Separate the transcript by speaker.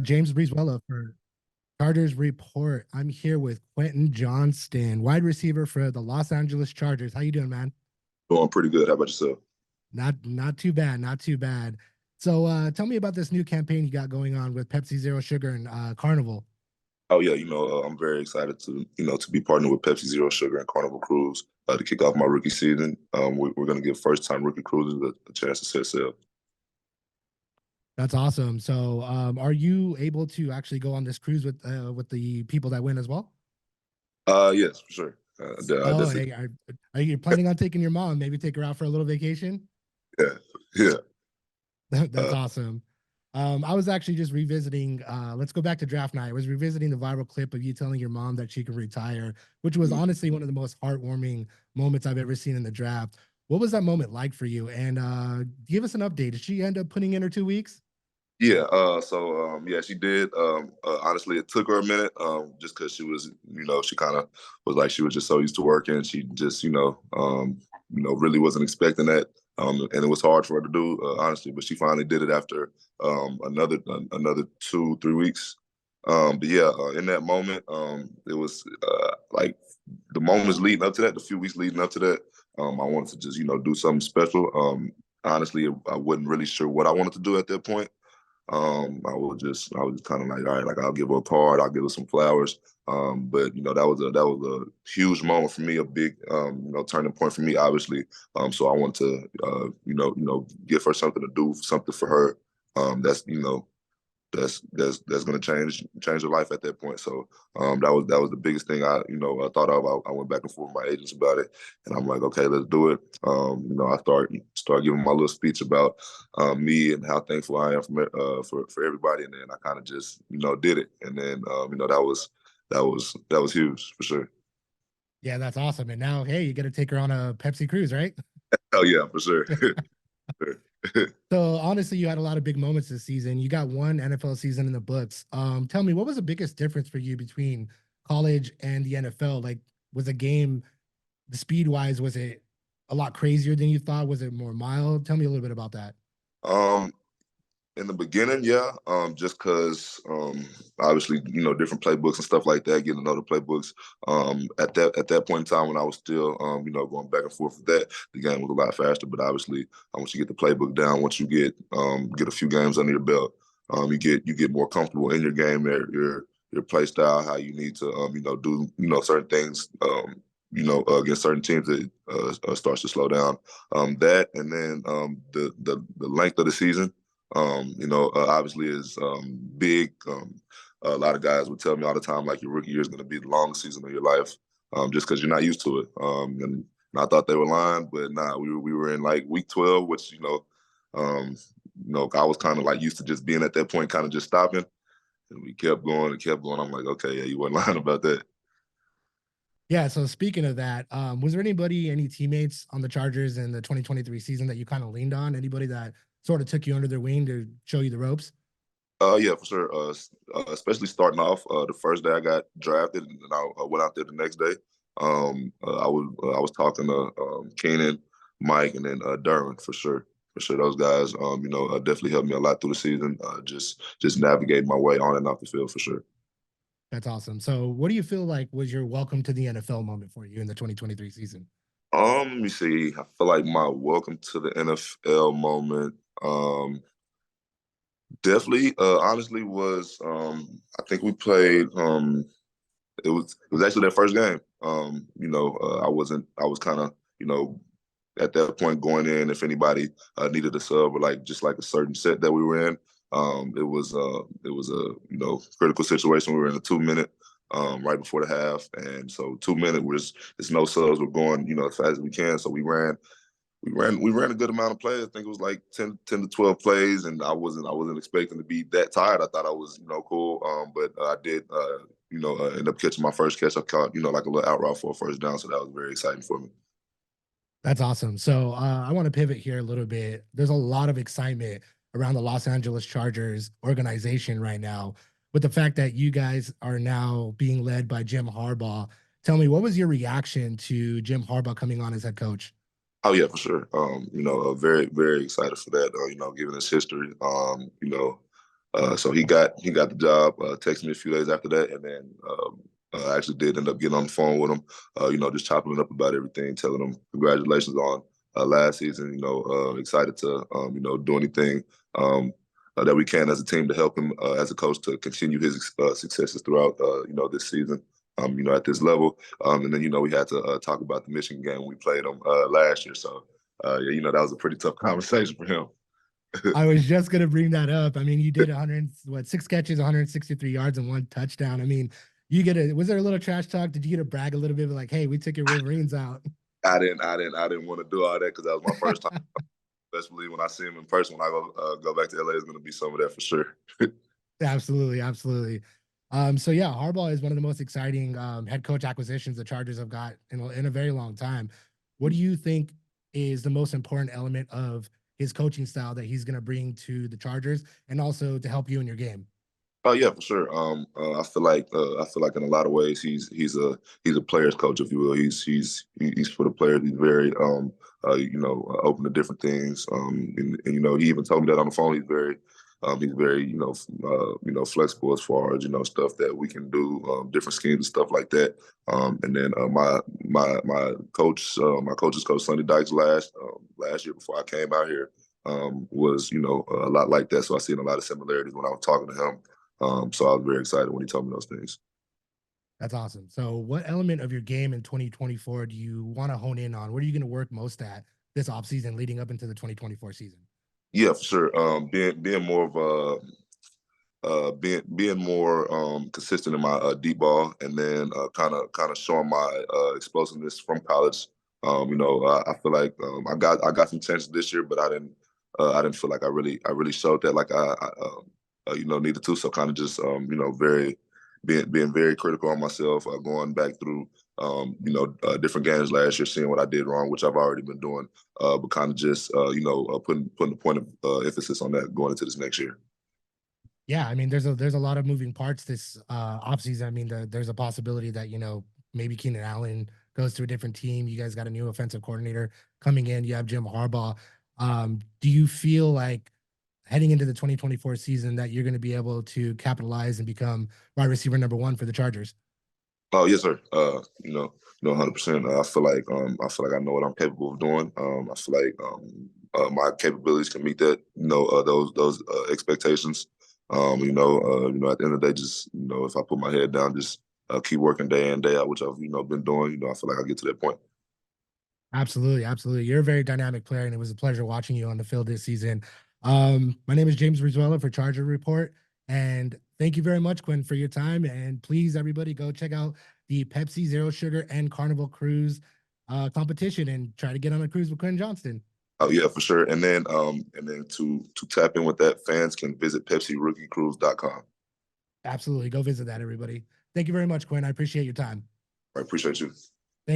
Speaker 1: James Brizuela for Chargers Report. I'm here with Quentin Johnston, wide receiver for the Los Angeles Chargers. How you doing, man?
Speaker 2: Doing pretty good. How about yourself?
Speaker 1: Not too bad, not too bad. So tell me about this new campaign you got going on with Pepsi Zero Sugar and Carnival.
Speaker 2: Oh yeah, I'm very excited to be partnered with Pepsi Zero Sugar and Carnival Cruise to kick off my rookie season. We're going to give first-time rookie cruisers a chance to set sail.
Speaker 1: That's awesome. So are you able to actually go on this cruise with the people that win as well?
Speaker 2: Yes, for sure. I
Speaker 1: Oh,
Speaker 2: definitely,
Speaker 1: hey, are you planning on taking your mom? Maybe take her out for a little vacation?
Speaker 2: yeah, yeah.
Speaker 1: That's
Speaker 2: Uh,
Speaker 1: awesome. I was actually just revisiting. Let's go back to draft night. I was revisiting the viral clip of you telling your mom that she could retire, which was honestly one of the most heartwarming moments I've ever seen in the draft. What was that moment like for you? And give us an update. Did she end up putting in her 2 weeks?
Speaker 2: Yeah, yeah, she did. Honestly, it took her a minute, just because she was, she kind of was like she was just so used to working. She just, really wasn't expecting that, and it was hard for her to do, honestly. But she finally did it after another 2 3 weeks. But yeah, in that moment, it was like the moments leading up to that, the few weeks leading up to that. I wanted to just, do something special. Honestly, I wasn't really sure what I wanted to do at that point. I was just kind of like, all right, like I'll give her a card, I'll give her some flowers. But that was a huge moment for me, a big turning point for me, obviously. So I want to give her something to do, something for her. That's that's going to change her life at that point. So that was the biggest thing I thought of. I went back and forth with my agents about it, and I'm like, okay, let's do it. I start giving my little speech about me and how thankful I am for everybody, and then I kind of just did it, and then that was huge for sure.
Speaker 1: Yeah, that's awesome. And now, hey, you got to take her on a Pepsi cruise, right?
Speaker 2: Oh yeah, for sure.
Speaker 1: So honestly, you had a lot of big moments this season. You got one NFL season in the books. Tell me, what was the biggest difference for you between college and the NFL? Like, was the game, the speed wise, was it a lot crazier than you thought? Was it more mild? Tell me a little bit about that.
Speaker 2: um, In the beginning, yeah, just because obviously different playbooks and stuff like that, getting to know the playbooks. At that point in time when I was still going back and forth with that, the game was a lot faster. But obviously, once you get the playbook down, once you get a few games under your belt, you get more comfortable in your game, your play style, how you need to do certain things. Against certain teams, it starts to slow down. That and then the length of the season obviously is big. A lot of guys would tell me all the time, like your rookie year is going to be the longest season of your life, just because you're not used to it. And I thought they were lying, but nah, we were in like week 12, which I was kind of like used to just being at that point, kind of just stopping, and we kept going and kept going. I'm like, okay, yeah, you weren't lying about that.
Speaker 1: Yeah. So speaking of that, was there anybody, any teammates on the Chargers in the 2023 season that you kind of leaned on? Anybody that sort of took you under their wing to show you the ropes?
Speaker 2: Yeah, for sure. Especially starting off the first day I got drafted, and then I went out there the next day. I was talking to Keenan, Mike, and then Derwin for sure. For sure, those guys, definitely helped me a lot through the season. Just navigating my way on and off the field for sure.
Speaker 1: That's awesome. So, what do you feel like was your welcome to the NFL moment for you in the 2023 season?
Speaker 2: Let me see. I feel like my welcome to the NFL moment. Definitely, honestly, was I think we played. It was actually their first game. I was kind of at that point going in if anybody needed a sub or like just like a certain set that we were in. It was a critical situation. We were in a 2 minute right before the half, and so 2 minute was there's no subs. We're going as fast as we can. So we ran a good amount of plays. I think it was like 10 to 12 plays, and I wasn't expecting to be that tired. I thought I was cool, but I did end up catching my first catch. I caught like a little out route for a first down, so that was very exciting for me.
Speaker 1: That's awesome. So, I want to pivot here a little bit. There's a lot of excitement around the Los Angeles Chargers organization right now with the fact that you guys are now being led by Jim Harbaugh. Tell me, what was your reaction to Jim Harbaugh coming on as head coach?
Speaker 2: Oh yeah, for sure. Very very excited for that. Given his history, So he got the job. Texted me a few days after that, and then I actually did end up getting on the phone with him. Just chopping it up about everything, telling him congratulations on last season. Excited to do anything that we can as a team to help him as a coach to continue his successes throughout this season. At this level, and then we had to talk about the Michigan game we played them last year. So that was a pretty tough conversation for him.
Speaker 1: I was just gonna bring that up. I mean, you did 100, what, 6 catches, 163 yards, and 1 touchdown. I mean, was there a little trash talk? Did you get to brag a little bit, like, hey, we took your Wolverines out?
Speaker 2: I didn't want to do all that because that was my first time. Especially when I see him in person, when I go back to LA, it's going to be some of that for sure.
Speaker 1: Absolutely, absolutely. So yeah, Harbaugh is one of the most exciting head coach acquisitions the Chargers have got in a very long time. What do you think is the most important element of his coaching style that he's going to bring to the Chargers and also to help you in your game?
Speaker 2: Oh yeah, for sure. I feel like in a lot of ways he's a player's coach, if you will. He's for the players. He's very open to different things. And he even told me that on the phone. He's very flexible as far as stuff that we can do, different schemes and stuff like that. And then my coach's coach Sonny Dykes last year before I came out here was a lot like that. So I seen a lot of similarities when I was talking to him. So I was very excited when he told me those things.
Speaker 1: That's awesome. So, what element of your game in 2024 do you want to hone in on? What are you going to work most at this offseason leading up into the 2024 season?
Speaker 2: Yeah, for sure. Being more of a being more consistent in my deep ball, and then kind of showing my explosiveness from college. I feel like I got some chances this year, but I didn't feel like I really showed that like I needed to. So kind of just very being very critical on myself, going back through different games last year, seeing what I did wrong, which I've already been doing, but kind of just putting the point of emphasis on that going into this next year.
Speaker 1: Yeah, I mean, there's a lot of moving parts this offseason. I mean, there's a possibility that maybe Keenan Allen goes to a different team. You guys got a new offensive coordinator coming in. You have Jim Harbaugh. Do you feel like heading into the 2024 season that you're going to be able to capitalize and become wide receiver number one for the Chargers?
Speaker 2: Oh yes, sir. 100%. I feel like I know what I'm capable of doing. I feel like my capabilities can meet that. Those expectations. At the end of the day, just if I put my head down, just keep working day in day out, which I've been doing. I feel like I get to that point.
Speaker 1: Absolutely, absolutely. You're a very dynamic player, and it was a pleasure watching you on the field this season. My name is James Brizuela for Charger Report, and thank you very much, Quinn, for your time. And please, everybody, go check out the Pepsi Zero Sugar and Carnival Cruise competition and try to get on a cruise with Quentin Johnston.
Speaker 2: Oh yeah, for sure. And then to tap in with that, fans can visit PepsiRookieCruise.com.
Speaker 1: Absolutely, go visit that, everybody. Thank you very much, Quinn. I appreciate your time.
Speaker 2: I appreciate you.